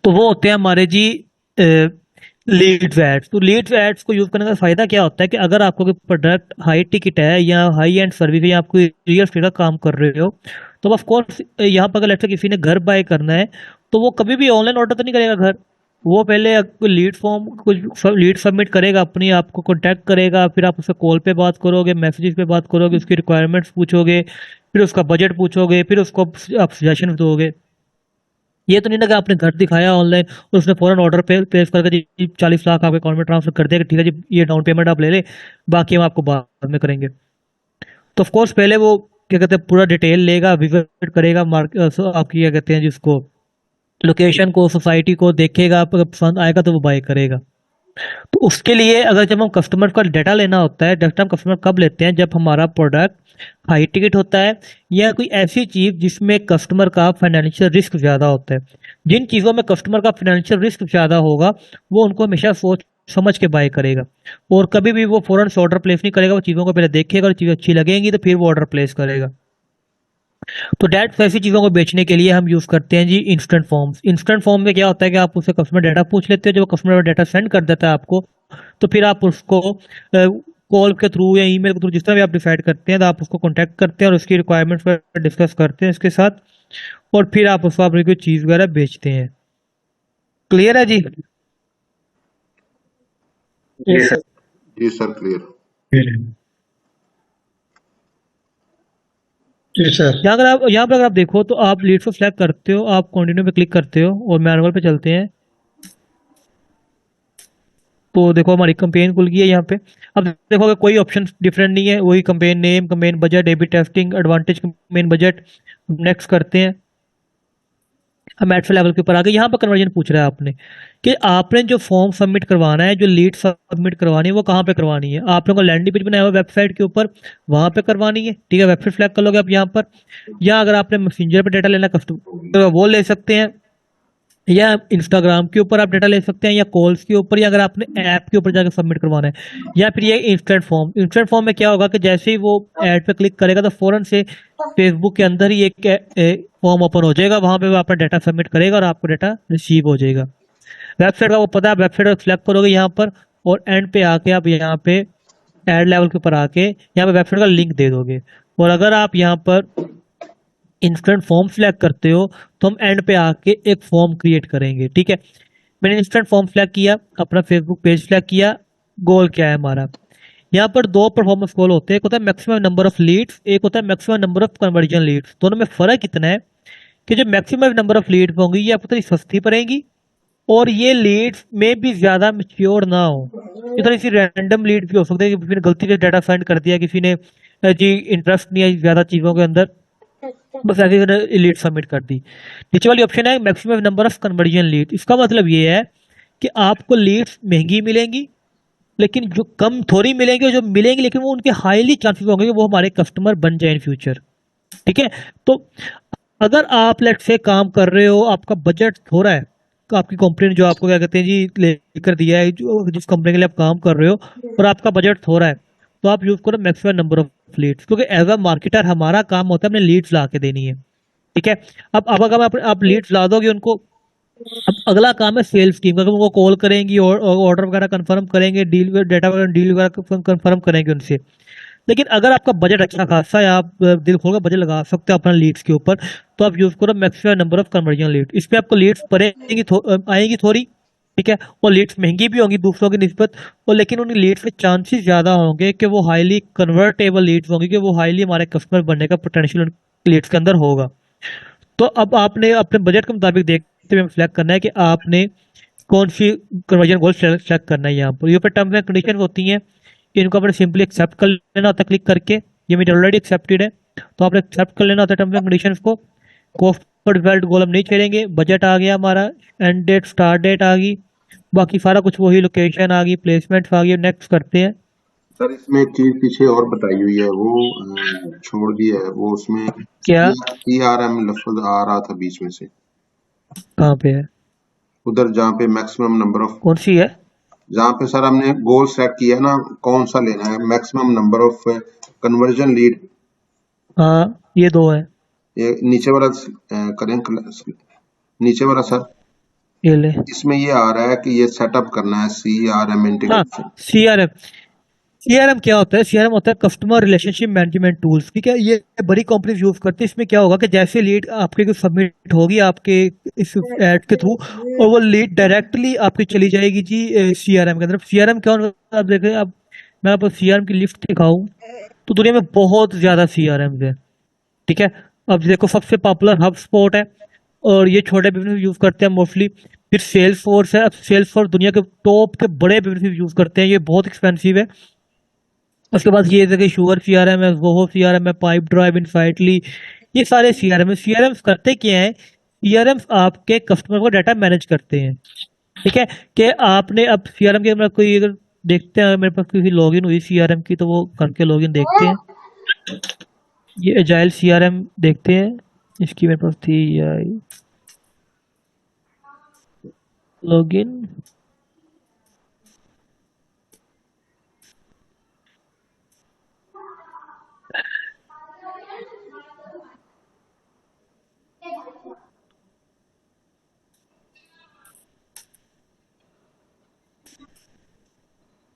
तो वो होते हैं हमारे जी लीड्स एड्स। तो लीड्स एड्स को यूज करने का फायदा क्या होता है कि अगर आपको कोई प्रोडक्ट हाई टिकट है या हाई एंड सर्विस है या आप कोई रियल एस्टेट का काम कर रहे हो, तो ऑफ कोर्स यहाँ पर अगर लेट्स से किसी ने घर बाय करना है, तो वो कभी भी ऑनलाइन ऑर्डर तो नहीं करेगा घर। वो पहले लीड फॉर्म कुछ लीड सबमिट करेगा अपनी, आपको कांटेक्ट करेगा, फिर आप उससे कॉल पे बात करोगे, मैसेजेस पे बात करोगे, उसकी रिक्वायरमेंट्स पूछोगे, फिर उसका बजट पूछोगे, फिर उसको आप सजेशन दोगे। ये तो नहीं ना कि आपने घर दिखाया ऑनलाइन और उसने फौरन ऑर्डर पे प्लेस करके जी 40 लाख आपके अकाउंट में ट्रांसफर कर दिया कि ठीक है जी ये डाउन पेमेंट आप ले ले, बाकी हम आपको बाद में करेंगे। तो ऑफ कोर्स पहले वो क्या कहते हैं पूरा डिटेल लेगा, विजिट करेगा मार्केट, आपकी क्या कहते हैं जिसको लोकेशन को, सोसाइटी को देखेगा, आप अगर पसंद आएगा तो वो बाय करेगा। तो उसके लिए अगर जब हम कस्टमर का डाटा लेना होता है, डाटा हम कस्टमर कब लेते हैं, जब हमारा प्रोडक्ट हाई टिकट होता है या कोई ऐसी चीज जिसमें कस्टमर का फाइनेंशियल रिस्क ज्यादा होता है। जिन चीजों में कस्टमर का फाइनेंशियल रिस्क ज्यादा होगा वो उनको हमेशा सोच समझ के बाय करेगा, और कभी भी वो फौरन से ऑर्डर प्लेस नहीं करेगा। वो चीजों को पहले देखेगा और चीजें अच्छी लगेंगी तो फिर वो ऑर्डर प्लेस करेगा। तो डेट ऐसी चीज़ों को बेचने के लिए हम यूज़ करते हैं जी इंस्टेंट फॉर्म्स। इंस्टेंट फॉर्म में क्या होता है कि आप उससे कस्टमर डाटा पूछ लेते हो, जब कस्टमर डाटा सेंड कर देता है आपको, तो फिर आप उसको कॉल के थ्रू या ईमेल के थ्रू जिस तरह भी आप डिसाइड करते हैं, तो आप उसको कॉन्टैक्ट करते हैं और उसकी रिक्वायरमेंट्स पर डिस्कस करते हैं इसके साथ, और फिर आप उसको अपनी कोई चीज़ वगैरह बेचते हैं। क्लियर है जी? Yes sir. जी सर, क्लियर। जी सर। यहाँ पर अगर आप देखो तो आप लीड को सिलेक्ट करते हो, आप कंटिन्यू पे क्लिक करते हो और मैनुअल पे चलते हैं। तो देखो हमारी कंपेन खुल गई है यहाँ पे। अब देखोगे कोई ऑप्शन डिफरेंट नहीं है, वही campaign name, campaign budget, A B testing, advantage, campaign budget. Next करते हैं। हम एड्स लेवल के ऊपर आ गए। यहाँ पर कन्वर्जन पूछ रहा है आपने कि आपने जो फॉर्म सबमिट करवाना है, जो लीड सबमिट करवानी है, वो कहाँ पे करवानी है। आप लोगों को लैंडिंग पेज बनाया हुआ वेबसाइट के ऊपर, वहां पे करवानी है, ठीक है। वेबसाइट सेलेक्ट कर लोगे आप यहाँ पर, या अगर आपने मैसेंजर पे डेटा लेना कस्टमर तो वो ले सकते हैं, या इंस्टाग्राम के ऊपर आप डेटा ले सकते हैं, या कॉल्स के ऊपर, या अगर आपने ऐप के ऊपर जाकर सबमिट करवाना है, या फिर ये इंस्टेंट फॉर्म। इंस्टेंट फॉर्म में क्या होगा कि जैसे ही वो ऐड पे क्लिक करेगा तो फौरन से फेसबुक के अंदर ही एक फॉर्म ओपन हो जाएगा, वहां पे वो अपना डाटा सबमिट करेगा और आपको डाटा रिसीव हो जाएगा। वेबसाइट का वो पता है, वेबसाइट सेलेक्ट करोगे यहाँ पर, और एंड पे आके आप यहाँ पे एड लेवल के ऊपर आके यहाँ पे वेबसाइट का लिंक दे दोगे। और अगर आप यहाँ पर इंस्टेंट फॉर्म सिलेक्ट करते हो तो हम एंड पे आके एक फॉर्म क्रिएट करेंगे, ठीक है। मैंने इंस्टेंट फॉर्म सिलेक्ट किया, अपना फेसबुक पेज सिलेक्ट किया। गोल क्या है हमारा, यहाँ पर दो परफॉर्मेंस गोल होते हैं, एक होता है मैक्सिमम नंबर ऑफ लीड्स, एक होता है maximum number of conversion leads. दोनों में फर्क इतना है कि जो मैक्सिमम नंबर ऑफ लीड्स होंगी ये आपको थोड़ी सस्ती पड़ेंगी, और ये लीड्स में भी ज्यादा मैच्योर ना हो। ये थोड़ी सी रैंडम लीड भी हो सकती है कि किसी ने गलती से डाटा सेंड कर दिया, किसी ने जी इंटरेस्ट नहीं है ज्यादा चीजों के अंदर, बस ऐसे लीड सबमिट कर दी। नीचे वाली ऑप्शन है maximum number of conversion lead. इसका मतलब ये है कि आपको लीड्स महंगी मिलेंगी, लेकिन जो कम थोड़ी मिलेंगे, जो मिलेंगी लेकिन वो उनके हाईली चांसेस होंगे कि वो हमारे कस्टमर बन जाए इन फ्यूचर, ठीक है। तो अगर आप लेट से काम कर रहे हो, आपका बजट थोड़ा है, तो आपकी कंपनी ने जो आपको क्या कहते हैं जी लेकर दिया है, जो जिस कंपनी के लिए आप काम कर रहे हो, और आपका बजट थोड़ा है, तो आप यूज करो मैक्सिमम नंबर ऑफ लीड्स, क्योंकि एज अ मार्केटर हमारा काम होता है अपने लीड्स ला के देनी है, ठीक है। अब अगर आप लीड्स ला दोगे उनको, अब अगला काम है सेल्स टीम का, कि उनको कॉल करेंगी और ऑर्डर वगैरह कंफर्म करेंगे, डील डाटा वगैरह डील वगैरह कंफर्म करेंगे उनसे। लेकिन अगर आपका बजट अच्छा खासा है, आप दिल खोल कर बजट लगा सकते हो अपना लीड्स के ऊपर, तो आप यूज करो maximum number of conversion lead. इसमें आपको लीड्स पड़ेगी आएंगी थोड़ी, ठीक है, और लीड्स महंगी भी होंगी दूसरों की निस्बत, और लेकिन उन लीड्स के चांसेस ज्यादा होंगे कि वो हाईली कन्वर्टेबल लीड्स होंगी, कि वो हाईली हमारे कस्टमर बनने का पोटेंशियल उन लीड्स के अंदर होगा। तो अब आपने अपने बजट के मुताबिक देखते हुए सिलेक्ट करना है कि आपने कौन सी कन्वर्जन गोल सेलेक्ट करना है। यहाँ पर ये पर टर्म्स एंड कंडीशन होती हैं, इनको आपने सिंपली एक्सेप्ट कर लेना होता है क्लिक करके। ये मेरी ऑलरेडी एक्सेप्टेड है, तो आपने एक्सेप्ट कर लेना होता है टर्म्स एंड कंडीशंस को। कॉस्ट पर डिफॉल्ट गोल हम नहीं छेड़ेंगे। बजट आ गया हमारा, एंड डेट स्टार्ट डेट आ गई, बाकी सारा कुछ वही, लोकेशन आ गई, प्लेसमेंट आ गई। नेक्स्ट करते हैं। सर इसमें एक चीज पीछे और बताई हुई है, वो छोड़ दिया है, वो उसमें क्या ERM लफ्ज आ रहा था बीच में से, कहाँ पे है, उधर जहाँ पे मैक्सिमम नंबर ऑफ, कौन सी है? जहाँ पे सर हमने गोल सेट किया ना, कौन सा लेना है, maximum number of conversion lead, हाँ ये दो है। ये नीचे वाला करें, नीचे वाला सर। ये ले। इसमें ये आ रहा है कि ये सेटअप करना है CRM हाँ, इंटीग्रेशन। सीआरएम। सीआरएम क्या होता है? सीआरएम होता है कस्टमर रिलेशनशिप मैनेजमेंट टूल्स, ठीक है? ये बड़ी कंपनीज यूज करती है। इसमें क्या होगा कि जैसे लीड आपके को सबमिट होगी आपके इस ऐड के थ्रू, और वो लीड डायरेक्टली आपकी चली जाएगी जी सीआरएम के अंदर। सीआरएम क्या होगा आप देखें। अब मैं आपको सीआरएम की लिस्ट दिखाऊं तो दुनिया में बहुत ज्यादा सीआरएम है, ठीक है? अब देखो सबसे पॉपुलर हब स्पॉट है, और ये छोटे बिजनेस यूज करते हैं मोस्टली। फिर सेल्स फोर्स है। अब सेल्स फोर्स दुनिया के टॉप के बड़े बिजनेस यूज करते हैं, ये बहुत एक्सपेंसिव है। उसके बाद ये जगह शुगर सीआरएम है, वो सीआरएम है, पाइप ड्राइव, इनसाइटली, ये सारे सीआरएम है। सीआरएम करते क्या है? सीआरएम आपके कस्टमर को डाटा मैनेज करते हैं, ठीक है? कि आपने अब सीआरएम के मतलब कोई अगर देखते हैं, मेरे पास किसी लॉगिन हुई सीआरएम की, तो वो करके लॉगिन देखते हैं। ये एजाइल सीआरएम देखते हैं, इसकी मेरे पास थी लॉगिन।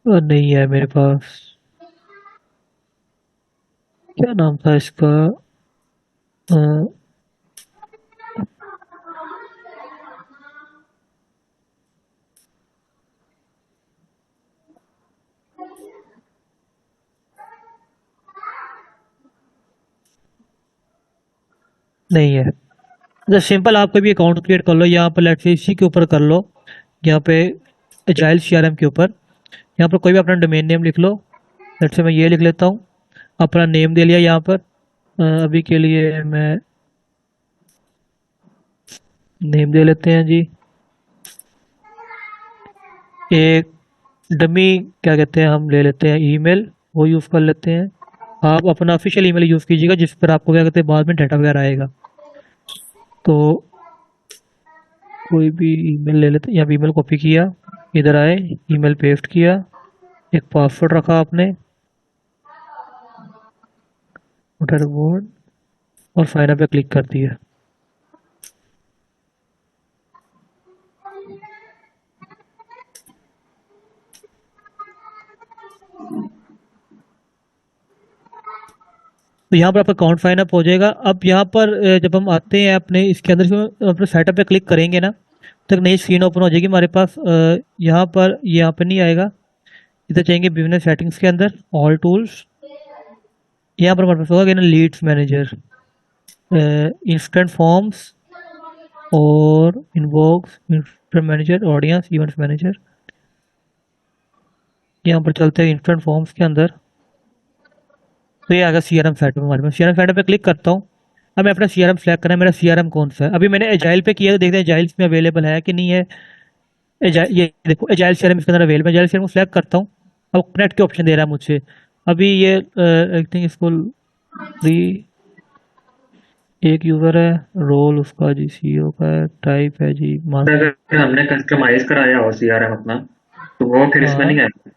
नहीं है मेरे पास। क्या नाम था इसका? अ, नहीं है। अच्छा, सिंपल आप कोई भी अकाउंट क्रिएट कर लो यहाँ पर, लेट्स से इसी के ऊपर कर लो, यहाँ पे एजाइल सीआरएम के ऊपर। यहाँ पर कोई भी अपना डोमेन नेम लिख लो। लेट्स से मैं ये लिख लेता हूँ, अपना नेम दे लिया यहाँ पर। अभी के लिए मैं नेम दे लेते हैं जी। एक डमी क्या कहते हैं, हम ले लेते हैं ईमेल, वो यूज़ कर लेते हैं। आप अपना ऑफिशियल ईमेल यूज़ कीजिएगा जिस पर आपको क्या कहते हैं बाद में डाटा वगैरह आएगा। तो कोई भी ईमेल ले लेते हैं। यहाँ ईमेल कॉपी किया, इधर आए, ईमेल पेस्ट किया, एक पासवर्ड रखा आपने, उधर बोर्ड, और फाइनल पे क्लिक कर दिया। तो यहाँ पर आपका अकाउंट साइन अप हो जाएगा। अब यहाँ पर जब हम आते हैं अपने इसके अंदर, अपने सेटअप पे क्लिक करेंगे ना, तो एक नई स्क्रीन ओपन हो जाएगी हमारे पास। यहाँ पर नहीं आएगा, इधर जाएंगे बिजनेस सेटिंग्स के अंदर, ऑल टूल्स। यहाँ पर हमारे पास होगा कि ना लीड्स मैनेजर, इंस्टेंट फॉर्म्स, और inbox, instant manager, audience, events manager. यहाँ पर चलते हैं इंस्टेंट फॉर्म्स के अंदर। तो ये आ गया सीआरएम सेटअप हमारे पास। सीआरएम सेटअप पे क्लिक करता हूँ। अब मैं अपना सीआरएम सेलेक्ट करना है, मेरा सीआरएम कौन सा है। अभी मैंने एजाइल पे किया, तो देखते हैं एजाइल में अवेलेबल है कि नहीं है। ये देखो एजाइल सीआरएम इसके अंदर अवेलेबल है। एजाइल सीआरएम को सिलेक्ट करता हूँ। अब कनेक्ट के ऑप्शन दे रहा है मुझसे। अभी ये आई थिंक इसको फ्री, एक यूजर है, रोल उसका जी सीईओ का है, टाइप है जी मार्केट। अगर हमने कस्टमाइज कराया हो सीआरएम अपना, तो वो फिर इसमें हाँ, नहीं आएगा।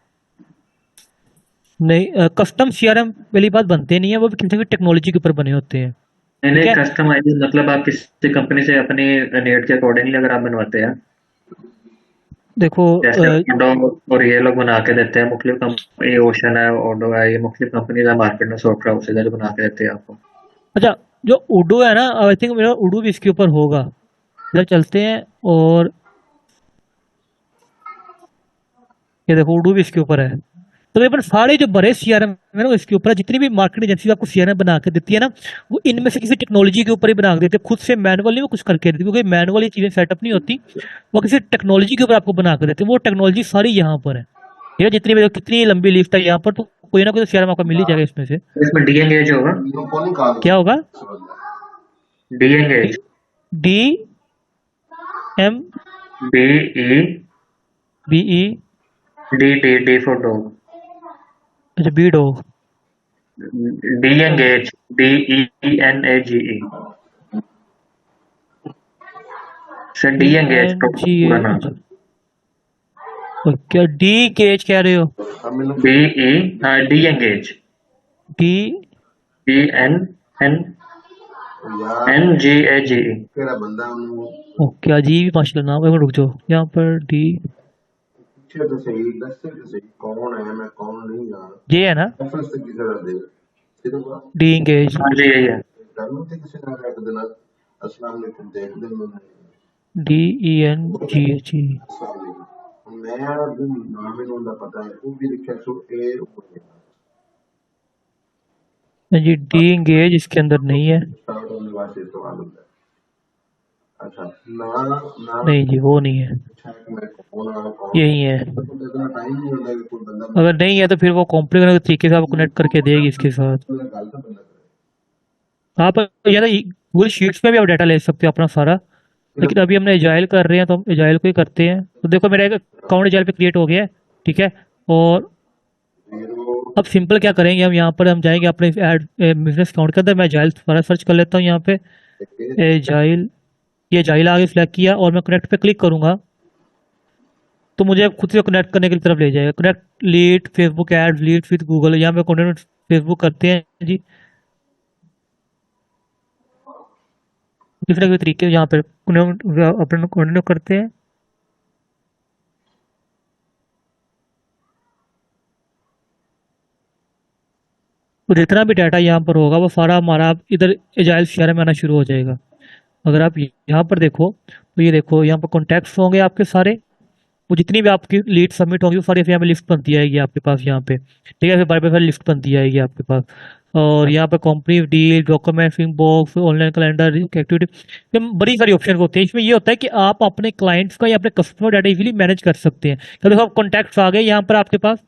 नहीं, कस्टम सीआरएम वाली बात बनते नहीं है, वो भी किसी भी टेक्नोलॉजी के ऊपर बने होते हैं, नहीं ठीक नहीं, है? कस्टमाइज मतलब आप किसी कंपनी से अपनी नीड के अकॉर्डिंगली अगर आप बनवाते हैं, देखो जैसे ओडो और ये लोग बना के देते हैं, मुख्तलिफ कंपनी, ओशन है, ओडो है, ये मुख्तलिफ कंपनीज है मार्केट में, सॉफ्टवेयर हाउसेज है जो बना के देते हैं आपको। अच्छा, जो उडो है ना, आई थिंक मेरा उडो भी इसके ऊपर होगा। इधर चलते हैं, और ये देखो उडो भी इसके ऊपर है। तो तकरीबन सारे जो बड़े सीआरएम है ना, वो इसके ऊपर है। जितनी भी मार्केटिंग एजेंसी आपको सीआरएम बना के देती है ना, वो इनमें से किसी टेक्नोलॉजी के ऊपर ही बना के देते हैं, खुद से मैनुअली वो कुछ करके देती है, क्योंकि मैनुअल ये चीजें सेटअप नहीं होती। वो किसी टेक्नोलॉजी के ऊपर आपको बना के देते हैं। वो टेक्नोलॉजी सारी यहाँ पर है, ठीक है? जितनी भी कितनी लंबी लिस्ट है यहाँ पर, तो कोई ना कोई सीआरएम आपको मिल ही जाएगा इसमें से। तो इसमें डी एंगेज होगा। को निकाल क्या होगा? D engage, D M B E B E, D D D for dog, अच्छा B dog. D engage, D E N A G E, से D D engage N G पूरा ए, नाम। अच्छा। और क्या डी के एच कह रहे हो? B E D engage, D B N N तो यार NGAGE। तेरा बंदा उन्होंने ओके, अजीब माशाल्लाह नाम है। रुक जाओ, यहाँ पर डी पीछे तो सही, दस से तो सही कौन है, मैं कौन नहीं जाना, ये है ना, रेफरेंस से किसी तरह दे सिर्फ डी इंगेज, हाँ जी यही है। करना थे किसी तरह रख देना, अस्सलाम वालेकुम देख देना, DENGH। अस्सलाम वालेकुम मैं भी नाम ही नहीं पता है, वो भी लिखा सो ए जी, डी इंगेज इसके अंदर नहीं है। स्टार्ट होने वाले सवाल होता है। अच्छा ना ना नहीं जी, वो नहीं है, अच्छा है, मैं कौन यही है। तो इतना टाइम नहीं होता कि कोई बंदा अगर नहीं है तो फिर वो कॉम्प्लीकेटेड तरीके से आपको कनेक्ट करके देगी इसके साथ। गलत बंदा करे। आप या ना गूगल शीट्स में भी आप डाटा ले सकते हो अपना सारा, लेकिन अभी हमने एजाइल कर रहे हैं तो हम एजाइल को ही करते हैं। तो देखो मेरा एक अकाउंट एजाइल पे क्रिएट हो गया है, ठीक है। और जीरो अब सिंपल क्या करेंगे, हम यहाँ पर हम जाएंगे अपने एड बिजनेस अकाउंट के अंदर। मैं एजाइल सारा सर्च कर लेता हूँ यहाँ पे, एजाइल। ये एजाइल आगे सिलेक्ट किया और मैं कनेक्ट पे क्लिक करूंगा तो मुझे खुद से कनेक्ट करने की तरफ ले जाएगा। Connect lead Facebook ads, lead with Google, यहाँ पे कनेक्ट फेसबुक करते हैं जी। किसी तरीके से यहाँ पे अपने कंटिन्यू करते हैं। तो जितना भी डाटा यहाँ पर होगा वो सारा हमारा इधर एजाइल सीआरएम में आना शुरू हो जाएगा। अगर आप यहाँ पर देखो तो ये देखो यहाँ पर कॉन्टैक्ट्स होंगे आपके सारे। वो जितनी भी आपकी लीड सबमिट होंगी वो सारी यहाँ पे लिस्ट बनती जाएगी आपके पास यहाँ पे, ठीक है। फिर बार बार लिस्ट बनती जाएगी आपके पास। और यहाँ पर company deal, document, inbox, online calendar, activity, ये बड़ी सारी ऑप्शन होते हैं। इसमें ये होता है कि आप अपने क्लाइंट्स का या अपने कस्टमर डाटा इजीली मैनेज कर सकते हैं। तो देखो कॉन्टैक्ट्स आ गए यहाँ पर आपके पास।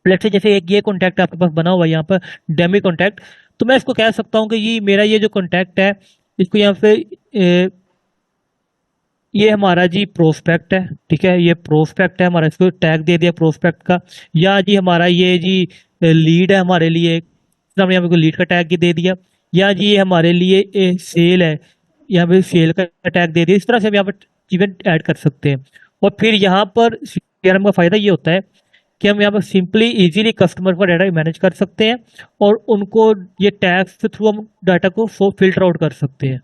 लेट्स से जैसे एक ये कॉन्टैक्ट आपके पास बना हुआ है यहाँ पर, डेमी कॉन्टैक्ट। तो मैं इसको कह सकता हूँ कि ये मेरा ये जो कॉन्टैक्ट है, इसको यहाँ पे ये हमारा जी प्रोस्पेक्ट है, ठीक है। ये प्रोस्पेक्ट है हमारा, इसको टैग दे दिया प्रोस्पेक्ट का। या जी हमारा ये जी लीड है हमारे लिए, हमने यहाँ पे लीड का टैग दे दिया। या जी ये हमारे लिए सेल है, यहाँ पे सेल का टैग दे दिया। इस तरह से हम यहाँ पर इवेंट ऐड कर सकते हैं। और फिर यहाँ पर सीआरएम का फायदा ये होता है कि हम यहाँ पर सिंपली इजीली कस्टमर का डाटा मैनेज कर सकते हैं और उनको ये टैग्स के थ्रू हम डाटा को फिल्टर आउट कर सकते हैं,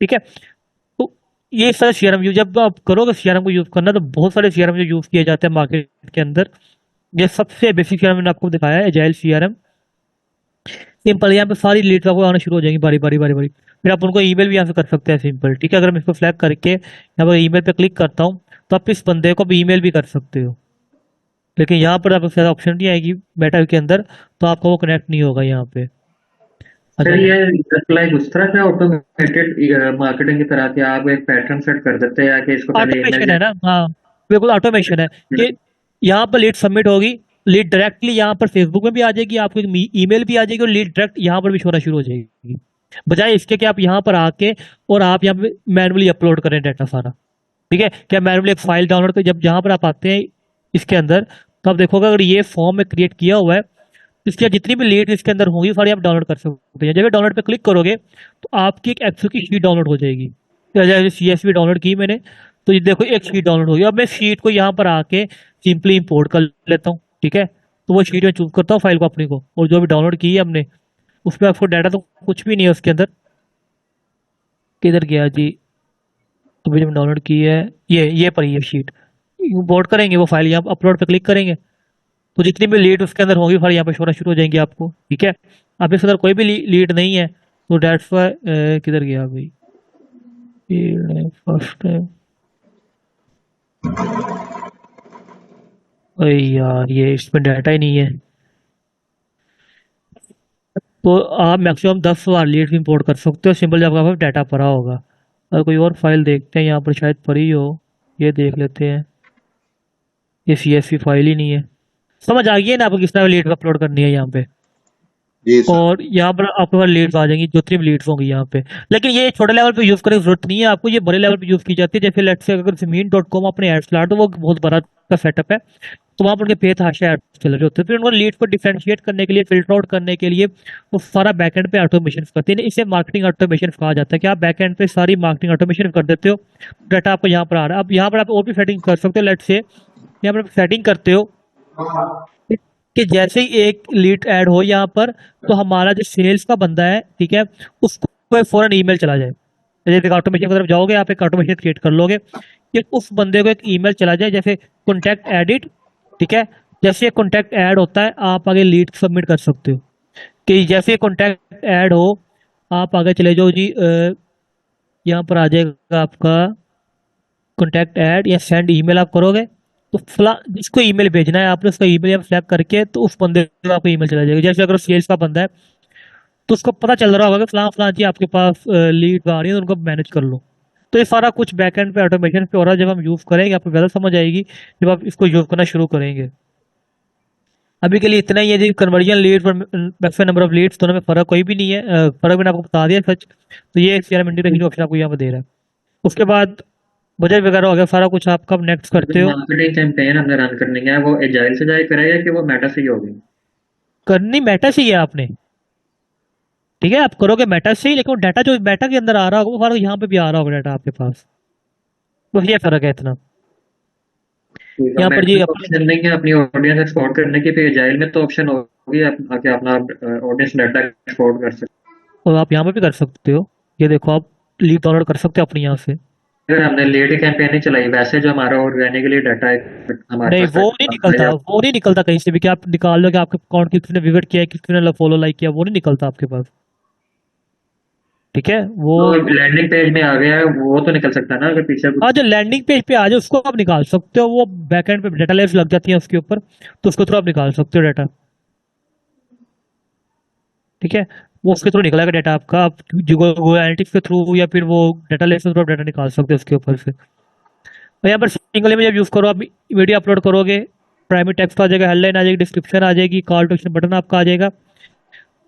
ठीक है। तो ये सारे सीआरएम यूज जब आप करोगे सीआरएम को यूज करना, तो बहुत सारे सीआरएम जो यूज किए जाते हैं मार्केट के अंदर। ये सबसे बेसिक सीआरएम मैंने आपको दिखाया है, एजाइल सीआरएम। सिंपल, यहाँ पे सारी लीड्स आपको आना शुरू हो जाएंगी बारी बारी बारी बारी। फिर आप उनको ईमेल भी यहाँ से कर सकते हैं सिंपल, ठीक है। अगर मैं इसको फ्लैग करके यहाँ पर ईमेल पे क्लिक करता हूँ तो आप इस बंदे को भी ईमेल भी कर सकते हो। लेकिन यहाँ पर आपको शायद ऑप्शन नहीं आएगी मेटा के अंदर, तो आपका वो कनेक्ट नहीं होगा यहाँ पे। अच्छा, सर ये जस्ट लाइक उस तरह का ऑटोमेटेड मार्केटिंग की तरह कि आप एक पैटर्न सेट कर देते हैं कि इसको पहले ऑटोमेशन ईमेल। है ना, हाँ बिल्कुल ऑटोमेशन है कि यहाँ पर लीड सबमिट होगी, लीड डायरेक्टली यहाँ पर फेसबुक में भी आ जाएगी, आपको ईमेल भी आ जाएगी और लीड डायरेक्ट यहाँ पर भी शोना शुरू हो जाएगी। बजाय इसके कि आप यहाँ पर आके और आप यहाँ पे मैनुअली अपलोड करें डाटा सारा, ठीक है। क्या मैनुअली एक फाइल डाउनलोड कर, जब यहाँ पर आप आते हैं इसके अंदर, तो आप देखोगे अगर ये फॉर्म में क्रिएट किया हुआ है, इसके जितनी भी लीड इसके अंदर होंगी सारी आप डाउनलोड कर सकते हैं। जब डाउनलोड पे क्लिक करोगे तो आपकी एक एक्सेल की शीट डाउनलोड हो जाएगी। जैसे CSV डाउनलोड की मैंने, तो ये देखो एक शीट डाउनलोड हो गई। अब मैं शीट को यहाँ पर आके सिंपली इंपोर्ट कर लेता हूँ, ठीक है। तो वो शीट में चूज करता हूँ फाइल को अपनी को, और जो भी डाउनलोड की है हमने उसमें आपको डाटा तो कुछ भी नहीं है उसके अंदर। किधर गया जी, अभी जब डाउनलोड की है ये पर ये शीट इंपोर्ट करेंगे, वो फाइल यहाँ अपलोड पे क्लिक करेंगे तो जितनी भी लीड उसके अंदर होगी फाइल यहाँ पे शोना शुरू हो जाएंगी आपको, ठीक है। अब इसके अंदर कोई भी लीड नहीं है तो डेट्स वाई, किधर गया भाई, फर्स्ट टाइम। अरे यार ये इसमें डाटा ही नहीं है। तो आप मैक्सिमम 10 बार लीड इंपोर्ट कर सकते हो सिंपल, जब आपका डाटा भरा होगा। अगर कोई और फाइल देखते हैं यहाँ पर शायद पड़ी हो, ये देख लेते हैं। ये CSV फाइल ही नहीं है। समझ आ गई है ना आपको किस तरह लीड अपलोड करनी है यहाँ पे। जी सर और यहाँ पर आपके पास लीड्स आ जाएंगी, जो 3 लीड्स होंगी यहाँ पे। लेकिन ये छोटे लेवल पे यूज करने की जरूरत नहीं है आपको, ये बड़े लेवल पे यूज की जाती है। जैसे लेट्स से अगर Zameen.com अपने एड्स चला, तो वो बहुत बड़ा का सेटअप है, तो वहाँ पर उनके पे हाशिया एड्स चल रहे होते हैं। फिर उनको लीड्स को डिफरेंशिएट करने के लिए, फिल्टर आउट करने के लिए वो सारा बैकएंड पे ऑटोमेशन करते हैं। इसे मार्केटिंग ऑटोमेशन कहा जाता है कि आप बैकएंड पे सारी मार्केटिंग ऑटोमेशन कर देते हो, डाटा आपको यहाँ पर आ रहा है। अब यहाँ पर आप और भी सेटिंग कर सकते हो। लेट्स से यहाँ पर सेटिंग करते हो कि जैसे ही एक लीड ऐड हो यहाँ पर, तो हमारा जो सेल्स का बंदा है, ठीक है, उसको एक फौरन ईमेल चला जाए। जैसे ऑटोमेशन की तरफ जाओगे, आप एक ऑटोमेशन क्रिएट कर लोगे कि उस बंदे को एक ईमेल चला जाए, जैसे कॉन्टैक्ट एडिट, ठीक है। जैसे ये कॉन्टैक्ट ऐड होता है, आप आगे लीड सबमिट कर सकते हो कि जैसे कॉन्टैक्ट ऐड हो, आप आगे चले जाओ जी। यहाँ पर आ जाएगा आपका कॉन्टैक्ट ऐड या सेंड ईमेल आप करोगे, तो फला जिसको ईमेल भेजना है आपने उसका ईमेल आप सेलेक्ट करके, तो उस बंदे को आपको ईमेल चला जाएगा। जैसे अगर सेल्स का बंदा है तो उसको पता चल रहा होगा कि फलां फलां जी आपके पास लीड आ रही है, तो उनको मैनेज कर लो। तो ये सारा कुछ बैकएंड पे ऑटोमेशन पे हो रहा है। जब हम यूज़ करेंगे आपको ज़्यादा समझ आएगी जब आप इसको यूज़ करना शुरू करेंगे। अभी के लिए इतना ही है जी। कन्वर्जन लीड और मैक्सिमम नंबर ऑफ लीड्स दोनों में फ़र्क कोई भी नहीं है। फ़र्क मैंने आपको बता दिया सच। तो ये सीआरएम इंटीग्रेशन ऑप्शन आपको यहाँ पर दे रहा है। उसके बाद बजट वगैरह हो गया सारा कुछ, आप कब नेक्स्ट करते जो हो। मार्केटिंग कैंपेन हमने रन करनी है वो एजाइल से जाए करेगा कि वो मेटा से ही होगी? करनी मेटा से ही है आपने, ठीक है। आप करोगे मेटा से ही, लेकिन वो डाटा जो मेटा के अंदर आ रहा होगा वो सारा यहाँ पे भी आ रहा होगा डाटा आपके पास। बस ये फ़र्क है इतना। ठीक है, यहाँ पर मेटा जी में तो अपने ऑप्शन नहीं है अपनी ऑडियंस एक्सपोर्ट करने की, फिर एजाइल में तो ऑप्शन होगी कि अपना ऑडियंस डाटा एक्सपोर्ट कर सकते और आप यहाँ पे भी कर सकते हो। ये देखो, आप लीड डाउनलोड कर सकते हो अपने यहाँ से। हैं। अगर हमने लेट कैंपेन नहीं चलाई, वैसे जो हमारा ऑर्गेनिकली डाटा हमारे नहीं, पास वो नहीं आता है निकलता, या वो नहीं निकलता कहीं से भी कि आप निकाल लो कि आपके अकाउंट किसने विजिट किया है, किसने फॉलो लाइक किया, वो नहीं निकलता आपके पास, ठीक है। वो तो लैंडिंग पेज में आ गया है वो तो निकल सकता है ना, अगर पीछे हाँ, जो लैंडिंग पेज पे आ जाए उसको आप निकाल सकते हो। वो बैकएंड पे डाटा लेस लग जाती है उसके ऊपर, तो उसके थ्रू आप निकाल सकते हो डाटा, ठीक है। वो उसके थ्रू निकलेगा डाटा आपका। आप गूगल एनालिटिक्स के थ्रू या फिर वो डाटा लेस के थ्रू आप डाटा निकाल सकते हो उसके ऊपर से। और यहाँ पर सिंगल इमेज जब यूज़ करो, आप वीडियो अपलोड करोगे, प्राइमरी टेक्स्ट आ जाएगा, हेडलाइन आ जाएगी, डिस्क्रिप्शन आ जाएगी, कॉल टू एक्शन बटन आपका आ जाएगा।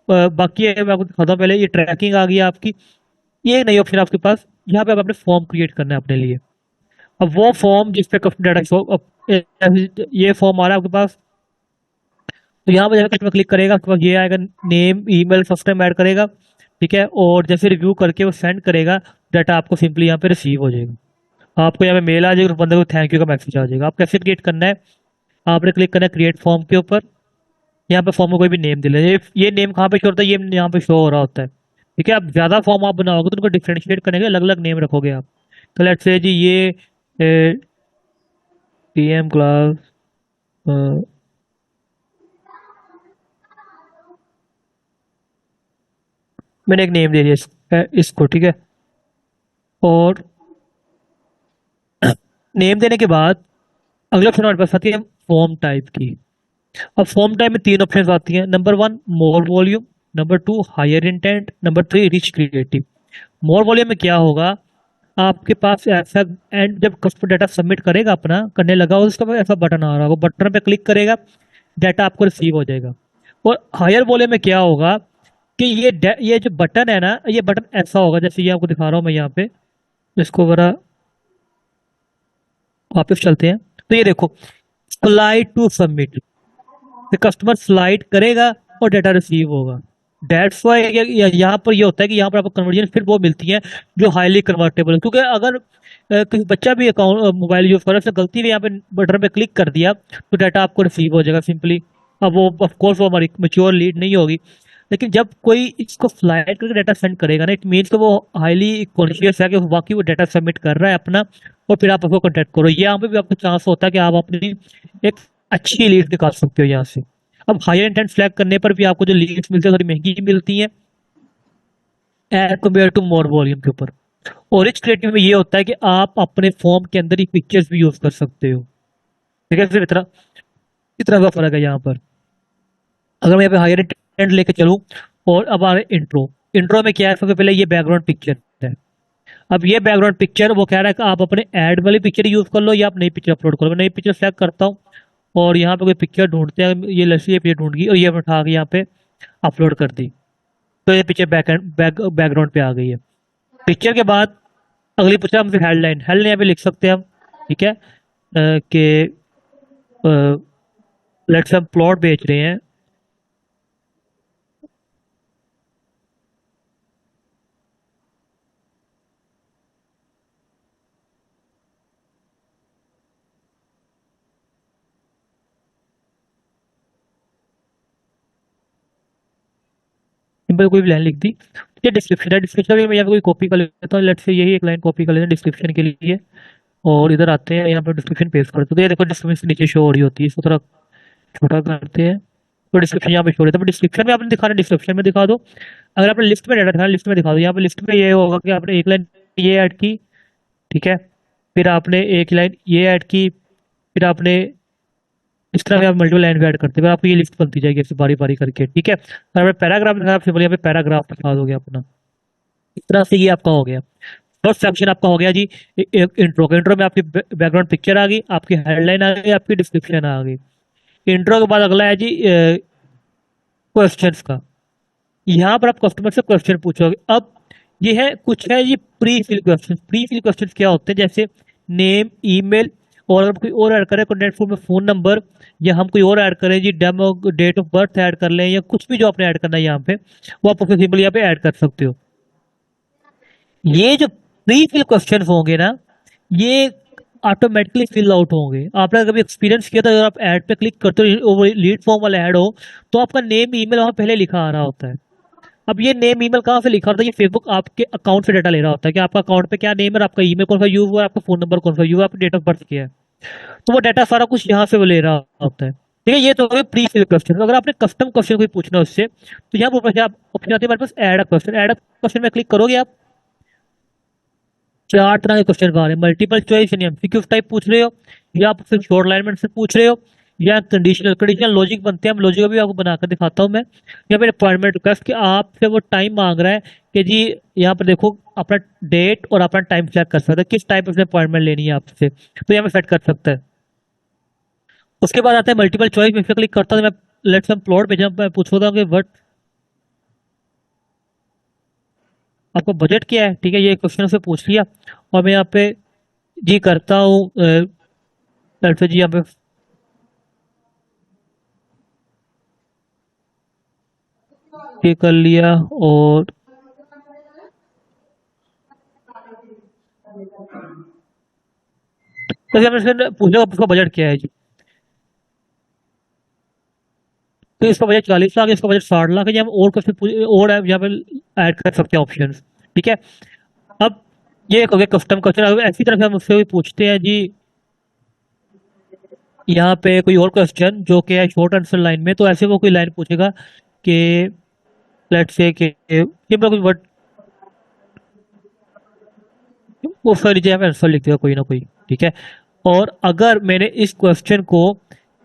बाकी है, मैं आपको दिखाता हूँ पहले। ये ट्रैकिंग आ गई है आपकी। ये एक नई ऑप्शन है आपके पास। यहाँ पे आप अपने फॉर्म क्रिएट करना है अपने लिए। अब वो फॉर्म जिस पे कस्टमर डाटा शो, ये फॉर्म आ रहा है आपके पास, तो यहाँ पर जब कस्टमर क्लिक करेगा उसके बाद ये आएगा, name email first time add करेगा, ठीक है। और जैसे रिव्यू करके वो सेंड करेगा, डाटा आपको सिंपली यहाँ पे रिसीव हो जाएगा। आपको यहाँ पे मेल आ जाएगा, उस बंदे को थैंक यू का मैसेज आ जाएगा। आप कैसे क्रिएट करना है, आपने क्लिक करना है क्रिएट फॉर्म के ऊपर। यहाँ पे फॉर्म में कोई भी नेम दे ले। ये नेम कहाँ पे शो होता है, ये यहाँ पे शो हो रहा होता है, ठीक है। आप ज्यादा फॉर्म आप बनाओगे तो उनको डिफ्रेंशिएट करने के अलग अलग नेम रखोगे आप। तो लेट्स से जी ये पीएम क्लास, मैंने एक नेम दे दिया इसको, ठीक है। और नेम देने के बाद अगले ऑप्शन हमारे पास आती है फॉर्म टाइप की। अब फॉर्म टाइप में तीन ऑप्शन आती हैं। Number one, more volume. Number two, higher intent. Number three, rich creative. More volume में क्या होगा, आपके पास ऐसा, एंड जब कस्टमर डाटा सबमिट करेगा अपना करने लगा, उसका पास ऐसा बटन आ रहा होगा, बटन पे क्लिक करेगा, डाटा आपको रिसीव हो जाएगा। और हायर वॉल्यूम में क्या होगा कि ये जो बटन है ना, ये बटन ऐसा होगा, जैसे ये आपको दिखा रहा हूँ मैं यहाँ पे। इसको जरा वापस चलते हैं, तो ये देखो, slide to submit. Customer slide करेगा और डाटा रिसीव होगा। डेट्स वाई यहाँ पर ये होता है कि यहाँ पर आपको कन्वर्जन फिर वो मिलती है जो हाईली कन्वर्टेबल है। क्योंकि अगर कोई बच्चा भी अकाउंट मोबाइल यूज कर रहा है, उसने गलती से यहाँ पे बटन पे क्लिक कर दिया, तो डाटा आपको रिसीव हो जाएगा सिंपली। अब वो ऑफ कोर्स वो हमारी मेच्योर लीड नहीं होगी, लेकिन जब कोई इसको स्लाइड करके डाटा सेंड करेगा ना, इट मीन्स कि वो हाईली कॉन्शियस है कि वाकई वो डाटा सबमिट कर रहा है अपना, और फिर आप उसको कॉन्टेक्ट करो। ये यहाँ पे भी आपको चांस होता है कि आप अपनी एक अच्छी लीड निकाल सकते हो यहाँ से। अब हायर इंटेंट फ्लैग करने पर भी आपको जो लीड्स मिलती है थोड़ी महंगी मिलती है as compare to more volume के ऊपर। और रिच क्रिएटिव में ये होता है कि आप अपने फॉर्म के अंदर ही पिक्चर्स भी यूज कर सकते हो, ठीक है। सिर्फ इतना इतना का फर्क है यहाँ पर। अगर मैं यहाँ पे हायर इंटेंट लेके चलूँ, और अब आ रहे इंट्रो। इंट्रो में क्या है, सबसे पहले ये बैकग्राउंड पिक्चर है। अब ये बैकग्राउंड पिक्चर वो कह रहा है कि आप अपने ऐड वाली पिक्चर यूज कर लो या आप नई पिक्चर अपलोड करो। मैं नई पिक्चर सेलेक्ट करता हूँ और यहाँ पे कोई पिक्चर ढूंढते हैं, ये लस्सी ये पिक्चर ढूंढ गई और ये उठा के यहाँ पे अपलोड कर दी, तो ये पिक्चर बैकग्राउंड पे आ गई है। पिक्चर के बाद अगली पिक्चर हम फिर हेडलाइन हेडलाइन यहाँ पे लिख सकते हैं हम, ठीक है। कि लेट्स हम प्लॉट बेच रहे हैं, सिंपल कोई भी लाइन लिख दी। ये डिस्क्रिप्शन है, डिस्क्रिप्शन में मैं यहाँ पे कोई कॉपी कर लेता हूँ, लेट्स से यही एक लाइन कॉपी कर लेते हैं डिस्क्रिप्शन के लिए, और इधर आते हैं यहाँ पे डिस्क्रिप्शन पेस्ट करते हैं, तो ये देखो डिस्क्रिप्शन नीचे शो हो रही होती है, इसको थोड़ा छोटा करते हैं, तो डिस्क्रिप्शन यहाँ पे शो रहता है, डिस्क्रिप्शन में आपने दिखाना डिस्क्रिप्शन में दिखा दो। अगर आपने लिस्ट में डाटा दिखाना लिस्ट में दिखा दो, यहाँ पे लिस्ट में ये होगा कि आपने एक लाइन ये ऐड की, ठीक है, फिर आपने एक लाइन ये ऐड की, फिर आपने इस तरह से आप मल्टीपल लाइन भी ऐड करते हैं, फिर आपको ये लिस्ट बनती जाएगी ऐसे बारी बारी करके, ठीक है। अगर आपने पैराग्राफ दिखाया, आप सिंपल यहाँ पे पैराग्राफ दिखा दोगे अपना, इस तरह से ये आपका हो गया। फर्स्ट सेक्शन आपका हो गया जी इंट्रो के, इंट्रो में आपकी बैकग्राउंड पिक्चर आ गई, आपकी हेडलाइन आ गई, आपकी डिस्क्रिप्शन आ गई। इंट्रो के बाद अगला है जी क्वेश्चंस का, यहाँ पर आप कस्टमर से क्वेश्चन पूछोगे। अब ये है कुछ है ये pre fill question. Pre fill question क्या होते हैं, जैसे नेम, ईमेल, और अगर कोई और ऐड करें कॉन्टैक्ट फॉर्म में फ़ोन नंबर, या हम कोई और ऐड करें जी demo, date of birth add कर लें, या कुछ भी जो आपने ऐड करना है यहाँ पे, वो आप सिंपल यहाँ पे ऐड कर सकते हो। ये जो प्री फिल क्वेश्चन होंगे ना, ये ऑटोमेटिकली फिल आउट होंगे। आपने कभी एक्सपीरियंस किया था, अगर आप ऐड पे क्लिक करते हो, वो लीड फॉर्म वाला ऐड हो, तो आपका नेम ईमेल वहाँ पहले लिखा आ रहा होता है। अब ये नेम ईमेल कहाँ से लिखा होता है, ये फेसबुक आपके अकाउंट से डाटा ले रहा होता है कि आपका अकाउंट पे क्या नेम है, आपका ईमेल कौन सा यूज हुआ है, आपका फोन नंबर कौन सा यूज हुआ है, आपका डेट ऑफ बर्थ क्या है, तो वो डाटा सारा कुछ यहाँ से वो ले रहा होता है, ठीक है। ये तो हो गए प्री फिल क्वेश्चन। अगर आपने कस्टम क्वेश्चन कोई पूछना है उससे, तो यहाँ पर आप ऑप्शन आती है हमारे पास add a question. Add a question में क्लिक करोगे आप, चार तरह के क्वेश्चन आ रहे हैं, मल्टीपल चॉइस यानी एमसीक्यू टाइप पूछ रहे हो, या आप सिर्फ शॉर्ट अलाइनमेंट से पूछ रहे हो, या कंडीशनल कंडीशनल लॉजिक बनते हैं, हम लॉजिक भी आपको बनाकर दिखाता हूँ मैं। या फिर अपॉइंटमेंट रिक्वेस्ट कि आपसे वो टाइम मांग रहा है कि जी यहाँ पर देखो अपना डेट और अपना टाइम सेलेक्ट कर सकते हैं, किस टाइप उसने अपॉइंटमेंट लेनी है आपसे, तो यहाँ पे सेट कर सकता है। उसके बाद आता है मल्टीपल चॉइस में, क्लिक करता हूँ मैं, लेट्स हम प्लॉट पे जब मैं पूछता हूँ कि वट आपका बजट क्या है, ठीक है, ये क्वेश्चन से पूछ लिया, और मैं यहाँ पे जी करता हूँ लेट्स से जी यहाँ पे ये कर लिया, और तो हमने इससे पूछा उसका बजट क्या है जी, तो इसका बजट 40 लाख है, इसका बजट 60 लाख है, हम और क्वेश्चन और यहाँ पे ऐड कर सकते हैं ऑप्शन, ठीक है। अब ये एक हो गया कस्टम क्वेश्चन। ऐसी तरह से हम उससे भी पूछते हैं जी यहाँ पे कोई और क्वेश्चन जो कि है शॉर्ट आंसर लाइन में, तो ऐसे वो कोई लाइन पूछेगा कि लेट्स से कि ये मैं कुछ वर्ड वो सर नीचे यहाँ पे आंसर लिख देगा कोई ना कोई, ठीक है। और अगर मैंने इस क्वेश्चन को